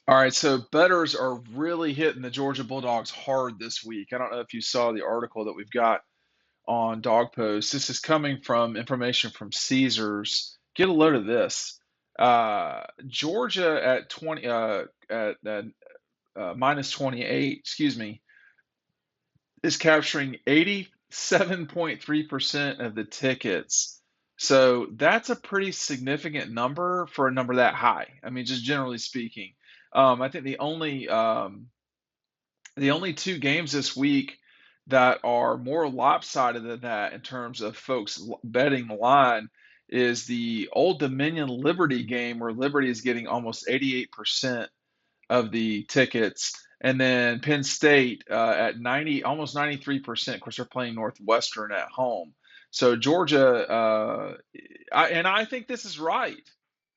All right, so bettors are really hitting the Georgia Bulldogs hard this week. I don't know if you saw the article that we've got on Dog Post. This is coming from information from Caesars. Get a load of this. Georgia at 20 at minus 28, excuse me, is capturing 87.3% of the tickets. So that's a pretty significant number for a number that high. I mean, just generally speaking. I think the only two games this week that are more lopsided than that in terms of folks betting the line is the Old Dominion Liberty game, where Liberty is getting almost 88% of the tickets, and then Penn State at 90, almost 93%. Of course, they're playing Northwestern at home. So Georgia, I think this is right.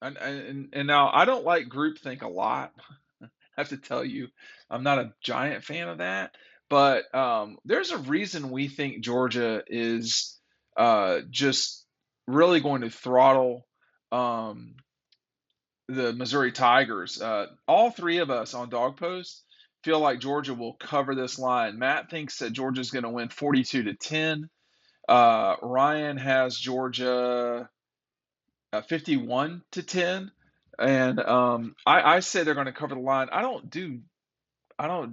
And now I don't like groupthink a lot. I have to tell you, I'm not a giant fan of that. But there's a reason we think Georgia is just really going to throttle um, the Missouri Tigers. All three of us on Dog Post feel like Georgia will cover this line. Matt thinks that Georgia's going to win 42-10. Ryan has Georgia 51-10, and I say they're going to cover the line. I don't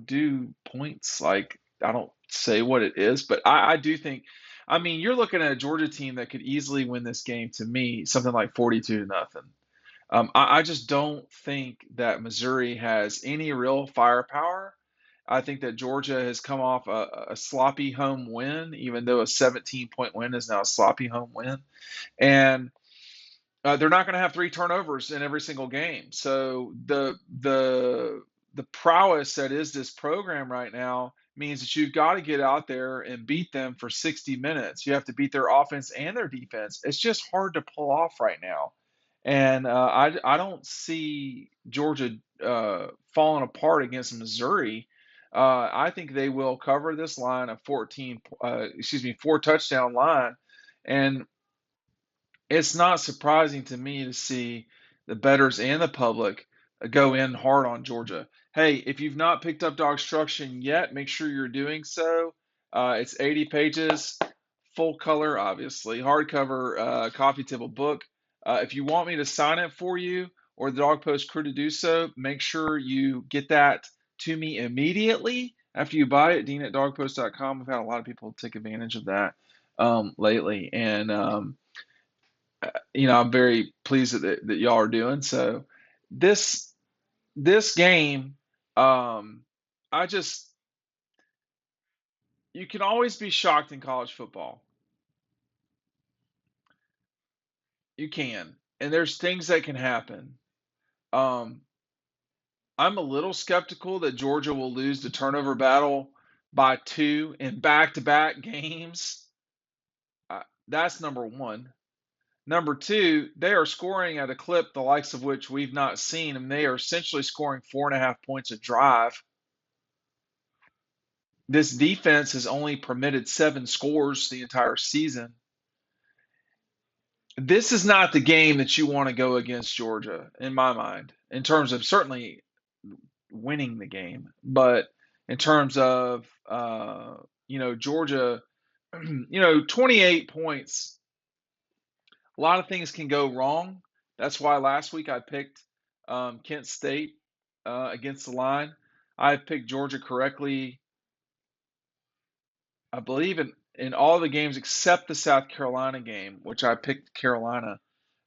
do points, like I don't say what it is, but I do think. I mean, you're looking at a Georgia team that could easily win this game. To me, something like 42-0. I just don't think that Missouri has any real firepower. I think that Georgia has come off a sloppy home win, even though a 17-point win is now a sloppy home win. And they're not going to have three turnovers in every single game. So the prowess that is this program right now means that you've got to get out there and beat them for 60 minutes. You have to beat their offense and their defense. It's just hard to pull off right now. And I don't see Georgia falling apart against Missouri. I think they will cover this line of 14, four touchdown line. And it's not surprising to me to see the bettors and the public go in hard on Georgia. Hey, if you've not picked up DAWGSTRUCTION yet, make sure you're doing so. It's 80 pages, full color, obviously, hardcover coffee table book. If you want me to sign it for you or the Dog Post crew to do so, make sure you get that to me immediately after you buy it. Dean at dogpost.com. We've had a lot of people take advantage of that lately. And I'm very pleased that y'all are doing so. This this game, um, I just you can always be shocked in college football. You can, and there's things that can happen. Um, I'm a little skeptical that Georgia will lose the turnover battle by two in back-to-back games. That's number one. Number two, they are scoring at a clip the likes of which we've not seen, and they are essentially scoring 4.5 points a drive. This defense has only permitted 7 scores the entire season. This is not the game that you want to go against Georgia, in my mind, in terms of certainly winning the game, but in terms of Georgia, 28 points. A lot of things can go wrong. That's why last week I picked Kent State against the line. I picked Georgia correctly, I believe, in all the games except the South Carolina game, which I picked Carolina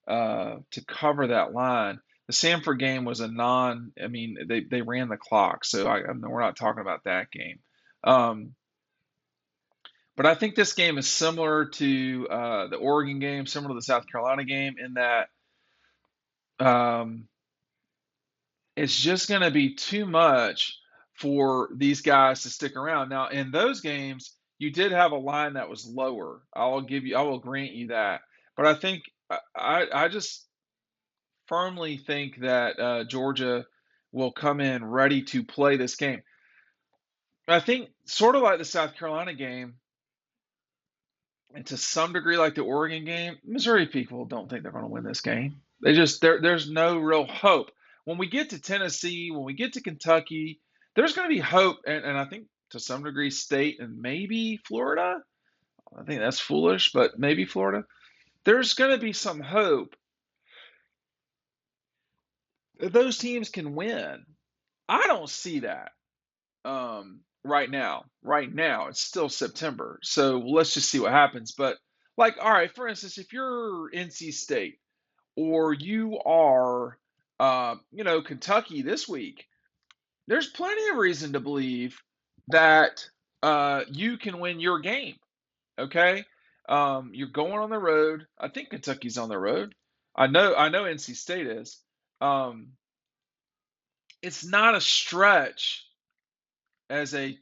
to cover that line. The Samford game was a non. I mean, they ran the clock, so I mean, we're not talking about that game. Um, but I think this game is similar to the Oregon game, similar to the South Carolina game, in that um, it's just going to be too much for these guys to stick around. Now, in those games, you did have a line that was lower. I will grant you that. But I think I just firmly think that Georgia will come in ready to play this game. I think sort of like the South Carolina game, and to some degree like the Oregon game, Missouri people don't think they're going to win this game. There's no real hope. when we get to Tennessee, when we get to Kentucky, there's going to be hope, and I think to some degree State and maybe Florida. I think that's foolish, but maybe Florida. There's going to be some hope that those teams can win. I don't see that right now. Right now, it's still September, so let's just see what happens. But like, all right, for instance, if you're NC State or you are, Kentucky this week, there's plenty of reason to believe that you can win your game. Okay, you're going on the road. I think Kentucky's on the road. I know NC State is. Um, it's not a stretch as a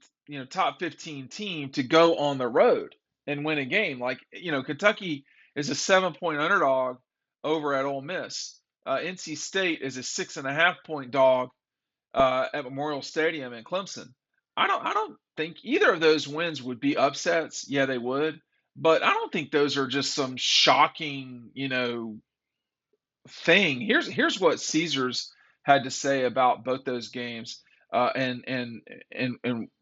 top 15 team to go on the road and win a game. Like Kentucky is a 7-point underdog over at Ole Miss. NC State is a 6.5-point dog at Memorial Stadium in Clemson. I don't think either of those wins would be upsets. Yeah, they would, but I don't think those are just some shocking, thing. Here's what Caesars had to say about both those games. And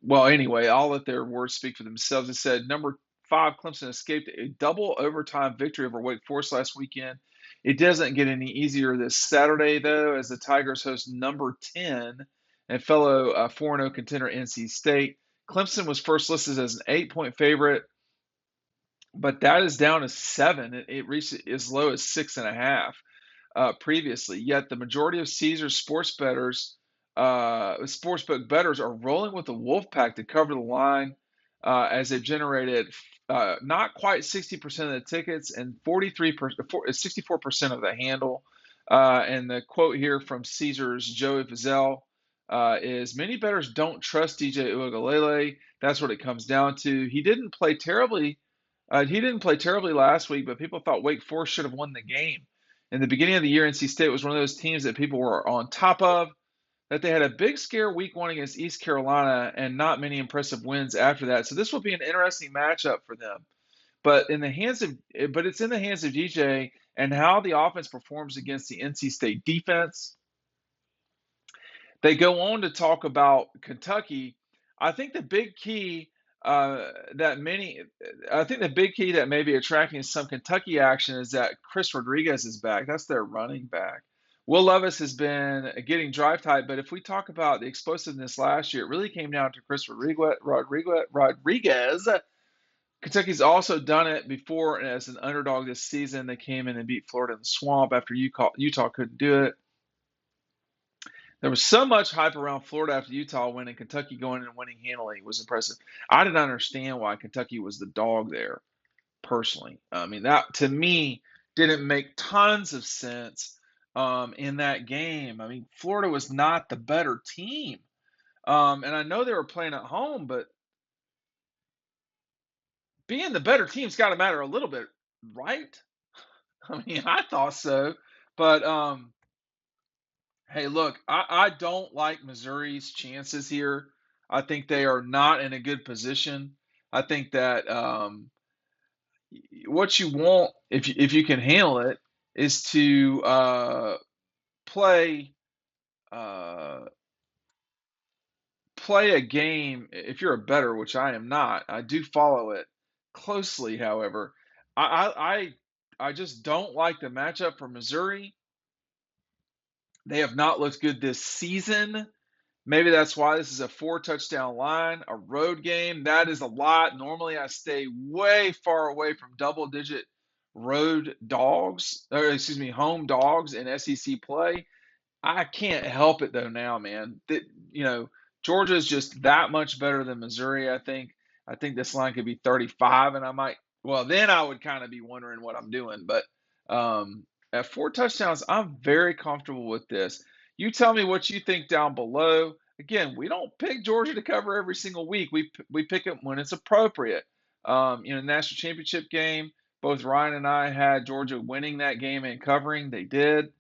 well, anyway, I'll let their words speak for themselves. It said number 5 Clemson escaped a double overtime victory over Wake Forest last weekend. It doesn't get any easier this Saturday though, as the Tigers host number 10 and fellow 4-0 contender NC State. Clemson was first listed as an 8-point favorite, but that is down to 7. It reached as low as 6.5 previously. Yet the majority of Caesars sportsbook bettors are rolling with the Wolfpack to cover the line, as they've generated not quite 60% of the tickets and 64% of the handle. And the quote here from Caesars Joey Vizell is many bettors don't trust DJ Uiagalelei. That's what it comes down to. He didn't play terribly. He didn't play terribly last week, but people thought Wake Forest should have won the game. In the beginning of the year, NC State was one of those teams that people were on top of, that they had a big scare week 1 against East Carolina and not many impressive wins after that. So this will be an interesting matchup for them. But it's in the hands of DJ and how the offense performs against the NC State defense. They go on to talk about Kentucky. I think the big key that many, I think the big key that may be attracting some Kentucky action is that Chris Rodriguez is back. That's their running back. Will Levis has been getting drive type, but if we talk about the explosiveness last year, it really came down to Chris Rodriguez. Kentucky's also done it before as an underdog this season. They came in and beat Florida in the swamp after Utah couldn't do it. There was so much hype around Florida after Utah winning. Kentucky going in and winning handily was impressive. I didn't understand why Kentucky was the dog there, personally. I mean, that to me didn't make tons of sense in that game. I mean, Florida was not the better team. And I know they were playing at home, but being the better team's got to matter a little bit, right? I mean, I thought so. But hey, look, I don't like Missouri's chances here. I think they are not in a good position. I think that what you want, if you can handle it, is to play uh, play a game. If you're a bettor, which I am not, I do follow it closely. However, I just don't like the matchup for Missouri. They have not looked good this season. Maybe that's why this is a 4-touchdown line, a road game. That is a lot. Normally, I stay way far away from double-digit road dogs, or excuse me, home dogs in SEC play. I can't help it though now, man. Georgia is just that much better than Missouri, I think. I think this line could be 35, and then I would kind of be wondering what I'm doing. But at 4 touchdowns, I'm very comfortable with this. You tell me what you think down below. Again, we don't pick Georgia to cover every single week. We pick it when it's appropriate. National championship game, both Ryan and I had Georgia winning that game and covering. They did.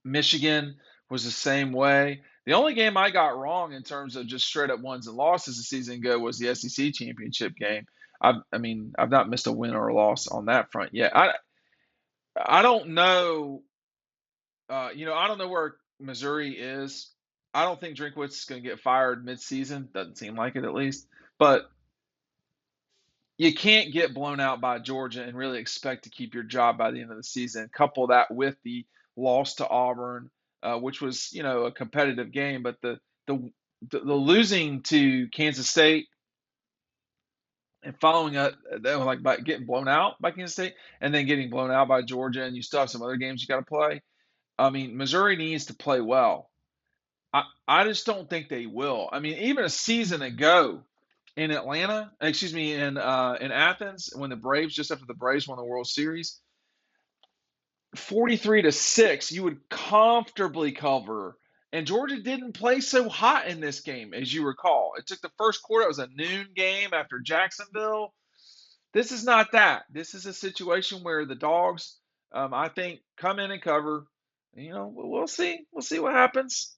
Michigan was the same way. The only game I got wrong in terms of just straight up wins and losses a season ago was the SEC championship game. I've not missed a win or a loss on that front yet. I don't know I don't know where Missouri is. I don't think Drinkwitz is going to get fired midseason. Doesn't seem like it, at least. But you can't get blown out by Georgia and really expect to keep your job by the end of the season. Couple that with the loss to Auburn, which was a competitive game, but the the losing to Kansas State and following up, like by getting blown out by Kansas State and then getting blown out by Georgia, and you still have some other games you got to play. I mean, Missouri needs to play well. I just don't think they will. I mean, even a season ago in Atlanta, excuse me, in Athens, when the Braves, just after the Braves won the World Series, 43-6, you would comfortably cover. And Georgia didn't play so hot in this game, as you recall. It took the first quarter. It was a noon game after Jacksonville. This is not that. This is a situation where the Dogs, I think, come in and cover. We'll see. We'll see what happens.